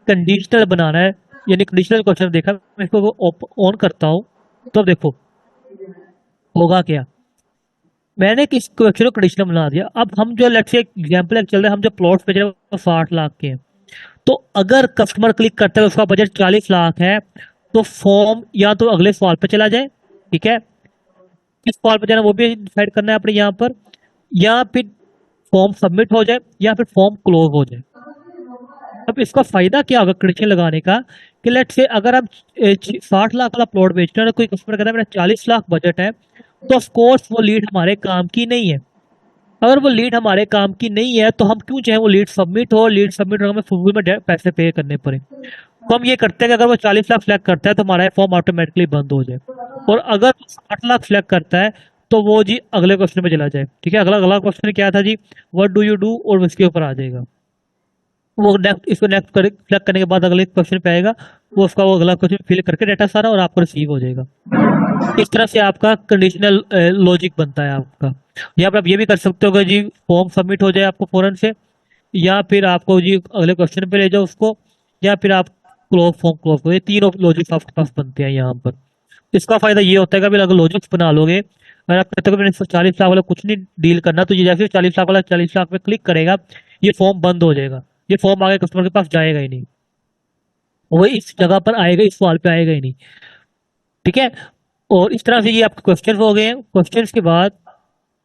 कंडीशनल बनाना है, यानी कंडीशनल क्वेश्चन देखा, मैं इसको ऑन करता हूँ, तो अब देखो होगा क्या, मैंने किस क्वेश्चन को कंडीशनल बना दिया। अब हम जो लेट्स से एग्जांपल चल रहा है, हम जो प्लॉट्स पे चल रहे हैं वो 60 लाख के हैं, तो अगर कस्टमर क्लिक करता है उसका बजट 40 लाख है, तो फॉर्म या तो अगले सवाल पे चला जाए, ठीक है, किस सवाल पे जाना वो भी डिसाइड करना है अपने यहाँ पर, या फिर फॉर्म सबमिट हो जाए, या फिर फॉर्म क्लोज हो जाए। अब इसका फायदा क्या होगा कंडीशन लगाने का, कि लेट से अगर हम 60 लाख वाला प्लॉट बेच रहे हैं, कोई कस्टमर कहता है मेरा 40 लाख बजट है, तो ऑफ कोर्स वो लीड हमारे काम की नहीं है। अगर वो लीड हमारे काम की नहीं है, तो हम क्यों चाहे वो लीड सबमिट हो, लीड सबमिट होगा हमें फुल में पैसे पे करने पड़े, तो हम ये करते हैं कि अगर वो 40 लाख सेलेक्ट करता है तो हमारा फॉर्म ऑटोमेटिकली बंद हो जाए, और अगर 60 लाख सेलेक्ट करता है तो वो जी अगले क्वेश्चन में चला जाए, ठीक है। अगला अगला क्वेश्चन क्या था जी, व्हाट डू यू डू, और उसके ऊपर आ जाएगा वो नेक्स्ट, इसको नेक्स्ट कर सेलेक्ट करने के बाद अगले क्वेश्चन पे आएगा, वो उसका वो अगला क्वेश्चन फिल करके डाटा सारा और आपको रिसीव हो जाएगा। इस तरह से आपका कंडीशनल लॉजिक बनता है आपका। यहाँ पर आप ये भी कर सकते हो कि जी फॉर्म सबमिट हो जाए आपको फौरन से, या फिर आपको जी अगले क्वेश्चन पे ले जाओ उसको, या फिर आप क्लोज फॉर्म क्लोज करो, ये तीनों लॉजिक्स आपके पास बनते हैं यहाँ पर। इसका फायदा ये होता है कि अगर लॉजिक्स बना लोगे, अगर आप कहते हो कि मैंने 40 लाख वाला कुछ नहीं डील करना, तो ये जैसे 40 लाख वाला 40 लाख पे क्लिक करेगा, ये फॉर्म बंद हो जाएगा, ये फॉर्म आगे कस्टमर के पास जाएगा ही नहीं, वो इस जगह पर आएगा, इस सवाल पे आएगा ही नहीं, ठीक है। और इस तरह से ये आपके क्वेश्चन हो गए हैं। क्वेश्चन के बाद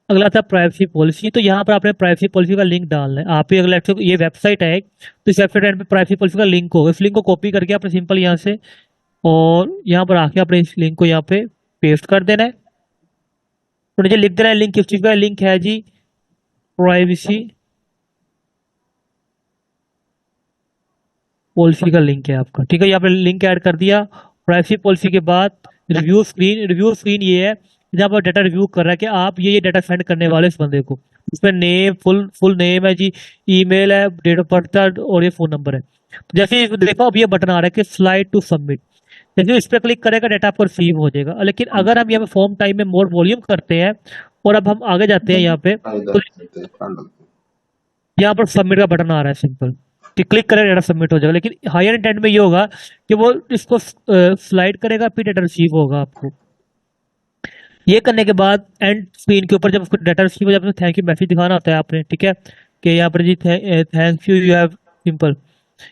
अगला था प्राइवेसी पॉलिसी, तो यहाँ पर आपने प्राइवेसी पॉलिसी का लिंक डालना है। आप ही अगला ये वेबसाइट है तो इस वेबसाइट पे प्राइवेसी पॉलिसी का लिंक होगा, इस लिंक को कॉपी करके आपने सिंपल यहाँ से और यहाँ पर आके आपने इस लिंक को यहाँ पे पेस्ट कर देना है, तो नीचे लिख देना है लिंक किस चीज का लिंक है जी, प्राइवेसी पॉलिसी का लिंक है आपका, ठीक है। यहाँ पे लिंक ऐड कर दिया। प्राइवेसी पॉलिसी के बाद रिव्यू स्क्रीन, रिव्यू स्क्रीन ये है जहाँ पर डाटा रिव्यू कर रहा है कि आप ये डाटा सेंड करने वाले इस बंदे को, इसमें नेम, फुल नेम है जी, ईमेल है, डेट ऑफ बर्थ है और ये फोन नंबर है। तो जैसे ही देखो अब ये बटन आ रहा है कि स्लाइड टू सबमिट, जैसे इस पर क्लिक करेगा डाटा आपको रिसीव हो जाएगा। लेकिन अगर हम यहाँ पे फॉर्म टाइम में मोर वॉल्यूम करते हैं और अब हम आगे जाते हैं यहाँ पे, तो यहाँ पर सबमिट का बटन आ रहा है सिंपल, कि क्लिक करें डाटा सबमिट हो जाएगा। लेकिन हायर इंटेंट में ये होगा कि वो इसको स्लाइड करेगा फिर डाटा रिसीव होगा आपको। ये करने के बाद एंड स्क्रीन के ऊपर जब उसको डाटा रिसीव हो जाए तो थैंक यू मैसेज दिखाना होता है आपने, ठीक है, कि यहाँ पर जी thank you you have simple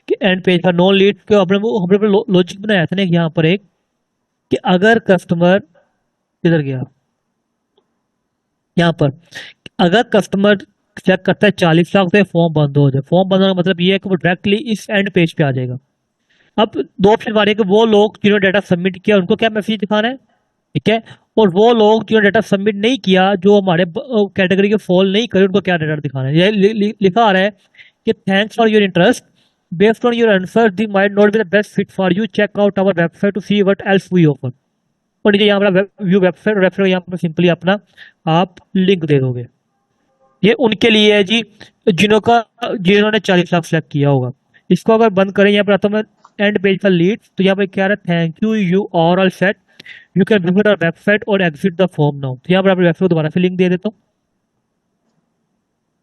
कि एंड पेज का नो लीड के हमने लॉजिक बनाया था ना यहाँ पर एक, कि अगर कस्टमर किधर गया, यहाँ पर अगर कस्टमर चेक करता है 40 लाख से फॉर्म बंद हो जाए, फॉर्म बंद होने का मतलब ये है कि वो डायरेक्टली इस एंड पेज पे आ जाएगा। अब दो ऑप्शन आ रही है कि वो लोग जिन्होंने डाटा सबमिट किया उनको क्या मैसेज दिखाना है, ठीक है, और वो लोग जिन्होंने डाटा सबमिट नहीं किया, जो हमारे कैटेगरी के फॉल नहीं करे, उनको क्या डाटा दिखाना है। ये लिखा आ रहा है कि thanks for your interest, based on your answer they might not be the best fit for you, check out our website to see what else we offer. और नीचे यहाँ पर व्यू वेबसाइट, रेफर यहाँ पर सिंपली अपना आप link दे दोगे। ये उनके लिए है जी जिन्होंने 40 लाख सेलेक्ट किया होगा। इसको अगर बंद करें, यहाँ पर आता हूँ मैं एंड पेज का लीड, तो यहाँ पर क्या रहा है, thank you you are all set, you can visit our website और एग्जिट द फॉर्म नाउ। तो यहाँ पर अपनी वेबसाइट को दोबारा से लिंक दे देता हूँ,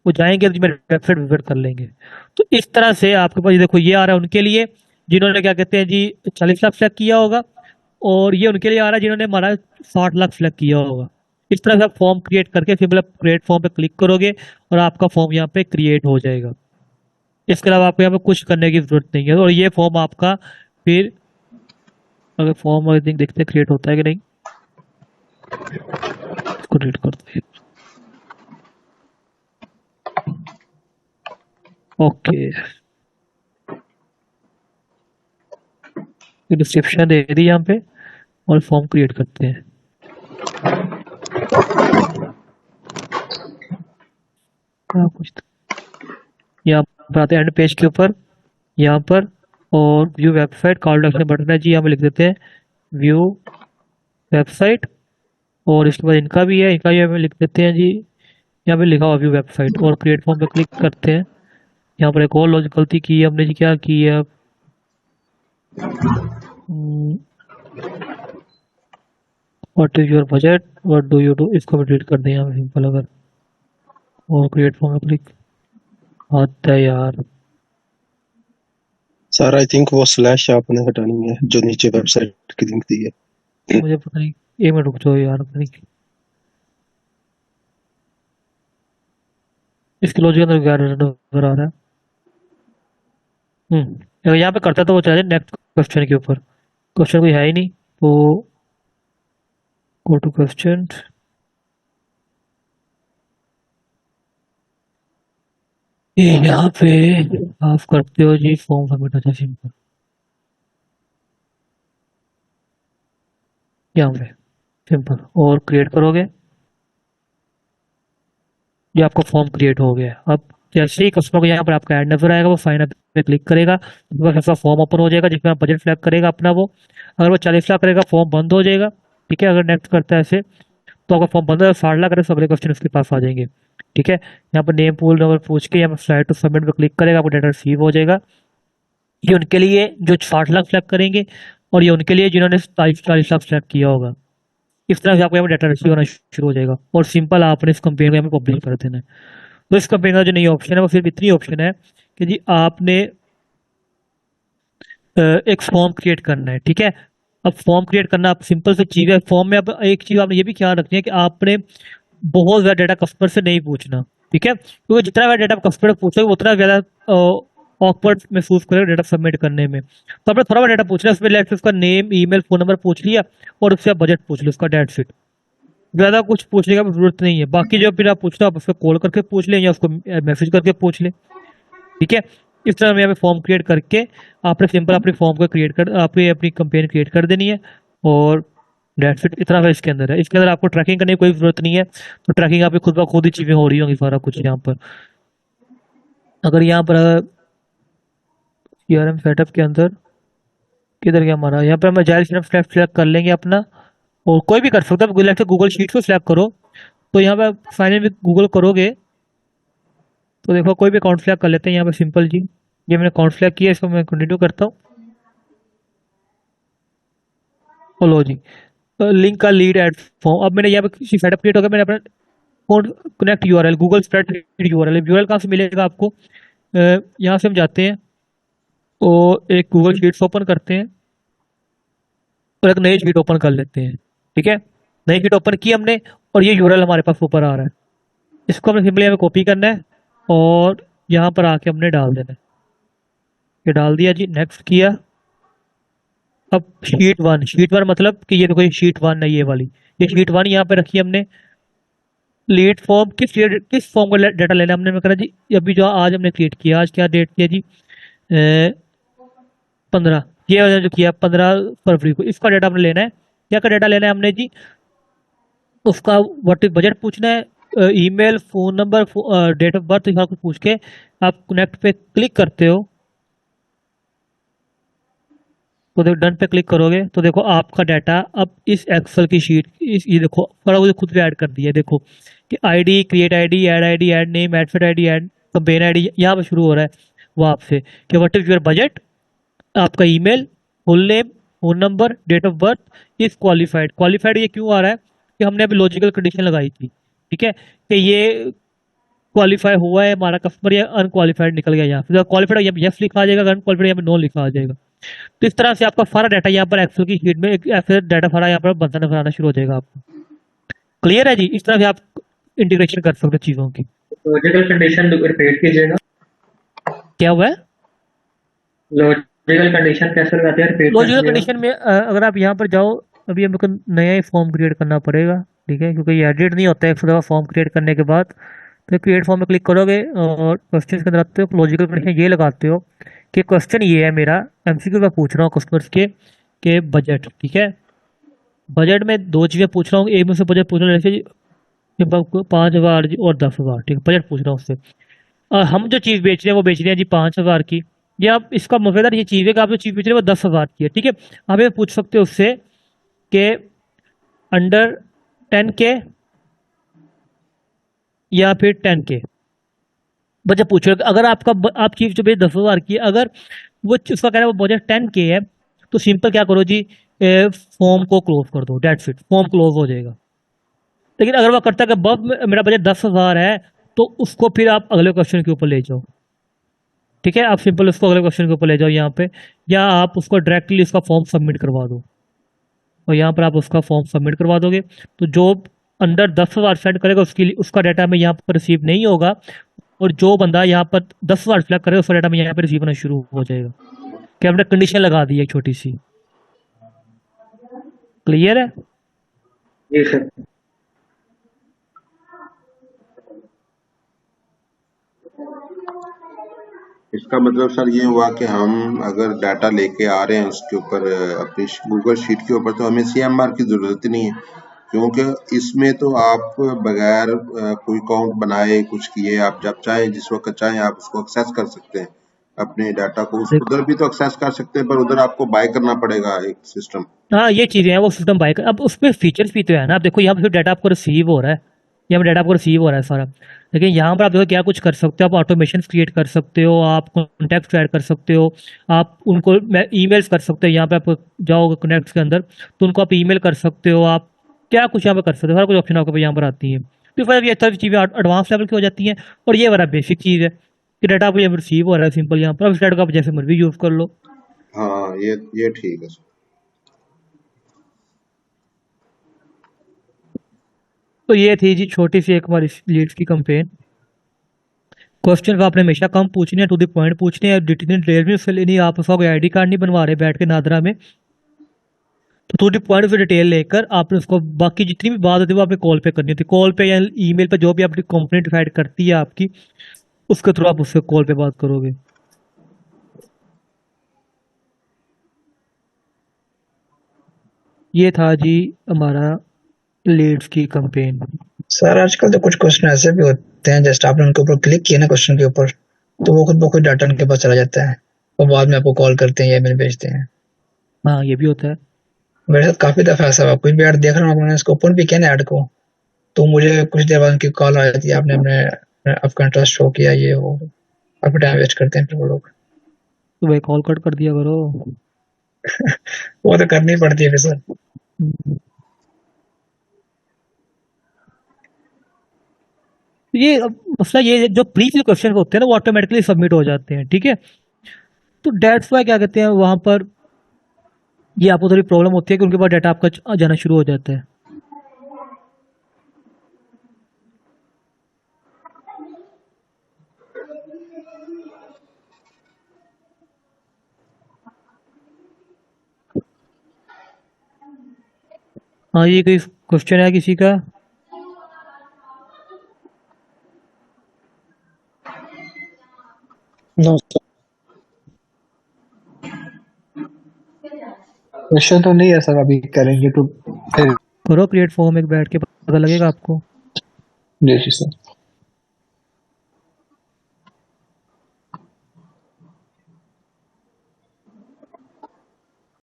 वो जाएंगे तो मेरे वेबसाइट विजिट कर लेंगे। तो इस तरह से आपके पास ये देखो ये आ रहा है उनके लिए जिन्होंने क्या कहते हैं जी 40 लाख सेलेक्ट किया होगा, और ये उनके लिए आ रहा है जिन्होंने हमारा 60 लाख सेलेक्ट किया होगा। इस तरह से आप फॉर्म क्रिएट करके सिंपल आप क्रिएट फॉर्म पे क्लिक करोगे और आपका फॉर्म यहाँ पे क्रिएट हो जाएगा। इसके अलावा आपको यहाँ पे कुछ करने की जरूरत नहीं है। और ये फॉर्म आपका फिर अगर फॉर्म आई थिंक देखते हैं क्रिएट होता है कि नहीं, इसको डिलीट करते हैं। ओके, डिस्क्रिप्शन दे दी यहाँ पे और फॉर्म क्रिएट करते हैं। कुछ यहाँ पर आते हैं एंड पेज के ऊपर, यहाँ पर और view website call to action button है जी, यहाँ पे लिख देते हैं व्यू वेबसाइट, और इसके बाद इनका भी है, इनका यहाँ पे लिख देते हैं जी, यहाँ पे लिखा हुआ व्यू वेबसाइट, और क्रिएट फॉर्म पे क्लिक करते हैं। यहाँ पर एक और लॉजिक गलती की है हमने जी, क्या की है, what is your budget, what do you do, इसको भी डिलीट कर दें यहाँ पे सिंपल अगर, और क्रिएट फॉर्म पे क्लिक आता है यार। सर आई थिंक वो स्लैश आपने हटानी है जो नीचे वेबसाइट की लिंक दी है। मुझे पता नहीं, एक मिनट रुक जाओ यार, पता नहीं इसकी लॉजिक अंदर क्या नजर आ रहा है। अगर यहाँ पे करता तो वो चला जाए नेक्स्ट क्वेश्चन के ऊपर, क्वेश्चन कोई है ही नहीं, तो गो टू क्वेश्चन। यहाँ पे आप करते हो जी फॉर्म सबमिट, अच्छा सिंपल, यहाँ पे सिंपल और क्रिएट करोगे, ये आपका फॉर्म क्रिएट हो गया। अब जैसे ही कस्टमर को यहाँ पर आपका ऐड नजर आएगा, वो साइन अप पे क्लिक करेगा, उसके बाद ऐसा फॉर्म ओपन हो जाएगा जिसमें आप बजट फ्लैग करेगा अपना वो। अगर वो 40 लाख करेगा फॉर्म बंद हो जाएगा, ठीक है। अगर नेक्स्ट करता है ऐसे तो आपका फॉर्म बंद है, 60 लाख करेगा, अगले क्वेश्चन उसके पास आ जाएंगे, ठीक है। यहाँ पर नेम पूल नंबर पूछ के यहाँ पर स्लाइड टू सबमिट पे क्लिक करेगा, आपको डाटा रिसीव हो जाएगा। ये उनके लिए जो 60 लाख सेलेक्ट करेंगे, और ये उनके लिए जिन्होंने 40 लाख सेलेक्ट किया होगा। इस तरह से आपको यहाँ पर डाटा रिसीव होना शुरू हो जाएगा, और सिंपल आपने इस कंपेन को यहाँ पे पब्लिश कर देना है। तो इस कंपेन का जो नई ऑप्शन है वो सिर्फ इतनी ऑप्शन है कि जी आपने एक फॉर्म क्रिएट करना है, ठीक है। अब फॉर्म क्रिएट करना आप सिंपल सी चीज है। फॉर्म में अब एक चीज आपने ये भी ख्याल रखनी है कि आपने बहुत ज्यादा डाटा कस्टमर से नहीं पूछना, ठीक है, क्योंकि जितना ज्यादा डाटा कस्टमर से पूछोगे उतना ज्यादा ऑकवर्ड महसूस करेगा डाटा सबमिट करने में। तो आपने थोड़ा डाटा पूछना है, उसमें लेट्स उसका नेम, ईमेल, फोन नंबर पूछ लिया, और उससे आप बजट पूछ लिया, उसका डेट शीट, ज्यादा कुछ पूछने की जरूरत नहीं है। बाकी जो फिर आप पूछना आप उसको कॉल करके पूछ लें या उसको मैसेज करके पूछ लें, ठीक है। इस तरह में यहाँ पे फॉर्म क्रिएट करके आपने सिंपल अपनी फॉर्म को क्रिएट कर अपनी कंपेन क्रिएट कर देनी है, और डेट्स इट, इतना सा इसके अंदर है। इसके अंदर आपको ट्रैकिंग करने की कोई जरूरत नहीं है, तो ट्रैकिंग आपकी खुद ब खुद ही चीजें हो रही होंगी सारा कुछ यहाँ पर। अगर यहाँ पर CRM सेटअप के अंदर किधर गया हमारा, यहाँ पर हम जाहिर सिर्फ सेलेक्ट कर लेंगे अपना, और कोई भी कर सकता है। लेट्स से गूगल शीट को सिलेक्ट करो, तो यहाँ पे साइन इन विद गूगल करोगे तो देखो कोई भी अकाउंट सिलेक्ट कर लेते हैं यहाँ पे, सिंपल जी। ये मैंने अकाउंट सिलेक्ट किया, इसको मैं कंटिन्यू करता हूँ। लो जी, लिंक का लीड एड फॉर्म। अब मैंने यहाँ पे किसी सेटअप क्रिएट हो गया, मैंने अपना connect URL, Google spreadsheet URL. URL कहाँ से मिलेगा आपको? यहाँ से हम जाते हैं और एक गूगल शीट्स ओपन करते हैं और एक नई शीट ओपन कर लेते हैं। ठीक है, नई शीट ओपन की हमने और ये यूआरएल हमारे पास ऊपर आ रहा है। इसको हमें सिंपली हमें कॉपी करना है और यहाँ पर आके हमने डाल देना है। ये डाल दिया जी, नेक्स्ट किया। अब शीट वन मतलब कि ये देखो, ये शीट वन है, ये वाली, ये शीट वन यहाँ पे रखी हमने। लीड फॉर्म किस फॉर्म का डाटा लेना है हमने, मैं कह रहा जी अभी जो आज हमने क्रिएट किया, आज क्या डेट किया जी, 15, ये हमने जो किया 15 फरवरी को, इसका डाटा हमने लेना है। क्या का डाटा लेना है हमने जी? उसका व्हाट इज बजट पूछना है, email, phone number, date of birth, यहाँ कुछ पूछ के आप कनेक्ट पे क्लिक करते हो। तो देखो डन पे क्लिक करोगे तो देखो आपका डाटा अब इस एक्सेल की शीट, इस ये देखो फटाफट खुद भी ऐड कर दिया है। देखो कि ID, create ID, add name, ad fit ID, add campaign ID, यहाँ पे शुरू हो रहा है वो आपसे कि व्हाट इज योर बजट, आपका email, full name, phone number, date of birth is qualified. Qualified ये क्यों आ रहा है कि हमने अभी लॉजिकल कंडीशन लगाई थी, ठीक है, कि ये क्वालिफाई हुआ है हमारा कस्टमर या अनक्वालिफाइड निकल गया। यहाँ फिर क्वालिफाइड यहाँ पे यस लिखा आ जाएगा, अनक्वालिफाइड यहाँ पे नो लिखा आ जाएगा। तो इस तरह से आपका सारा डाटा यहाँ पर एक्सेल की शीट में एक ऐसे डाटा सारा यहाँ पर बनता नजर आना शुरू हो जाएगा आपको। क्लियर है जी? इस तरह से आप इंटीग्रेशन कर सकते हो चीजों की। लॉजिकल कंडीशन रिपीट कीजिएगा। क्या हुआ है? लॉजिकल कंडीशन कैसे लगाते हैं, रिपीट लॉजिकल कीजिएगा। कंडीशन में अगर आप यहाँ पर जाओ, अभी हमको नया ही फॉर्म क्रिएट करना पड़ेगा, ठीक है, क्योंकि ये एडिट नहीं होता है 100 दफा फॉर्म क्रिएट करने के बाद। तो क्रिएट फॉर्म में क्लिक करोगे और क्वेश्चन के अंदर आते हो, लॉजिकल कंडीशन ये लगाते हो कि क्वेश्चन ये है मेरा, एमसीक्यू का पूछ रहा हूँ कस्टमर्स के बजट, ठीक है। बजट में दो चीज़ें पूछ रहा हूँ, एक में से बजट पूछ रहा हूँ, जैसे 5,000 और 10,000, ठीक है, बजट पूछ रहा हूँ उससे। हम जो चीज़ बेच रहे हैं वो बेच रहे हैं जी 5,000 की, या आप इसका मफेदार ये चीज़ है कि आप जो चीज़ बेच रहे हैं वो 10,000 की है, ठीक है। आप ये पूछ सकते हो उससे कि अंडर 10K या फिर 10K बजट पूछ रहे हो। अगर आप चीज़ जो बेच 10,000 की है, अगर वो उसका कह रहा है वो बजट 10K है, तो सिंपल क्या करो जी, फॉर्म को क्लोज कर दो, डेट्स इट, फॉर्म क्लोज हो जाएगा। लेकिन अगर वो करता है कि बब मेरा बजट 10,000 है, तो उसको फिर आप अगले क्वेश्चन के ऊपर ले जाओ, ठीक है। आप सिंपल उसको अगले क्वेश्चन के ऊपर ले जाओ यहाँ पे, या आप उसको डायरेक्टली उसका फॉर्म सबमिट करवा दो, और यहाँ पर आप उसका फॉर्म सबमिट करवा दोगे तो जो अंडर 10,000 सेंड करेगा उसकी उसका डाटा में यहाँ पर रिसीव नहीं होगा, और जो बंदा यहाँ पर 10,000 सेलेक्ट करेगा उसका डाटा में यहाँ पर रिसीव होना शुरू हो जाएगा। क्या हमने कंडीशन लगा दी है एक छोटी सी। क्लियर है? जी सर। इसका मतलब सर ये हुआ कि हम अगर डाटा लेके आ रहे हैं उसके ऊपर अपनी गूगल शीट के ऊपर, तो हमें सीएमआर की जरूरत ही नहीं है, क्योंकि इसमें तो आप बगैर कोई अकाउंट बनाए कुछ किए आप जब चाहें जिस वक्त चाहें आप उसको एक्सेस कर सकते हैं अपने डाटा को। उधर भी तो एक्सेस कर सकते हैं, पर उधर आपको बाय करना पड़ेगा एक सिस्टम। हाँ, ये चीज़ें हैं वो सिस्टम बाय कर, अब उसमें फीचर्स भी तो है ना। आप देखो यहाँ पर डाटा आपको रिसीव हो रहा है, यहाँ पर डाटा आपको रिसीव हो रहा है सारा, लेकिन यहाँ पर आप देखो क्या कुछ कर सकते हो। आप ऑटोमेशन क्रिएट कर सकते हो, आप कॉन्टैक्ट ऐड कर सकते हो, आप उनको ईमेल्स कर सकते हो। यहाँ पे आप जाओगे कनेक्ट के अंदर तो उनको आप ईमेल कर सकते हो, आप क्या कुछ यहाँ पे कर सकते हो, सारा कुछ ऑप्शन आपको यहाँ पर आती है। तो फिर ये सारी चीज़ें एडवांस लेवल की हो जाती हैं, और ये वाला बेसिक चीज़ है कि डाटा आपको यहाँ पर रिसीव हो रहा है सिंपल। यहाँ पर अब इस डाटा को आप जैसे मर्जी यूज़ कर लो। हाँ, ये ठीक है सर। तो ये थी जी छोटी सी एक हमारी लीड्स की कंपेन। क्वेश्चन आपने हमेशा कम पूछने हैं, टू द पॉइंट पूछने हैं, डिटेल में उससे लेनी। आप उसका कोई आईडी कार्ड नहीं बनवा रहे बैठ के नादरा में, तो टू द पॉइंट से डिटेल लेकर आपने उसको बाकी जितनी भी बात होती है वो आपने कॉल पे करनी होती है। कॉल पे या ईमेल पे जो भी आपकी कंपनी डिसाइड करती है आपकी, उसके थ्रू आप उससे कॉल पे बात करोगे। ये था जी हमारा लीड्स की कंपेन। सर आजकल तो कुछ क्वेश्चन ऐसे भी होते हैं, जस्ट आपने उनके ऊपर क्लिक किया ना क्वेश्चन के ऊपर, तो वो खुद ब खुद डाटा उनके पास चला जाता है और बाद में आपको कॉल करते हैं या ईमेल भेजते हैं। हाँ, ये भी होता है। मेरे साथ काफी दफा ऐसा हुआ, कुछ भी ऐड देख रहा हूँ, मैंने इसको ओपन भी किया ना ऐड को, तो मुझे कुछ देर बाद उनकी कॉल आ जाती है, आपने अपने आपका इंटरेस्ट शो किया, ये वो काफी टाइम वेस्ट करते हैं फिर वो लोग। तो भाई कॉल कट कर दिया करो। वो तो करनी पड़ती है फिर सर। हम्म। ये मसला ये है, जो प्रीवियस क्वेश्चन होते हैं ना वो ऑटोमेटिकली सबमिट हो जाते हैं, ठीक है। तो डेट्स वाई क्या कहते हैं वहां पर, ये आपको थोड़ी प्रॉब्लम होती है कि उनके पास डाटा आपका जाना शुरू हो जाता है। हाँ, ये कोई क्वेश्चन है किसी का? नो सर, क्वेश्चन तो नहीं है सर, अभी करेंगे तो फिर। करो क्रिएट फॉर्म, एक बैठ के पता लगेगा आपको। जी जी सर।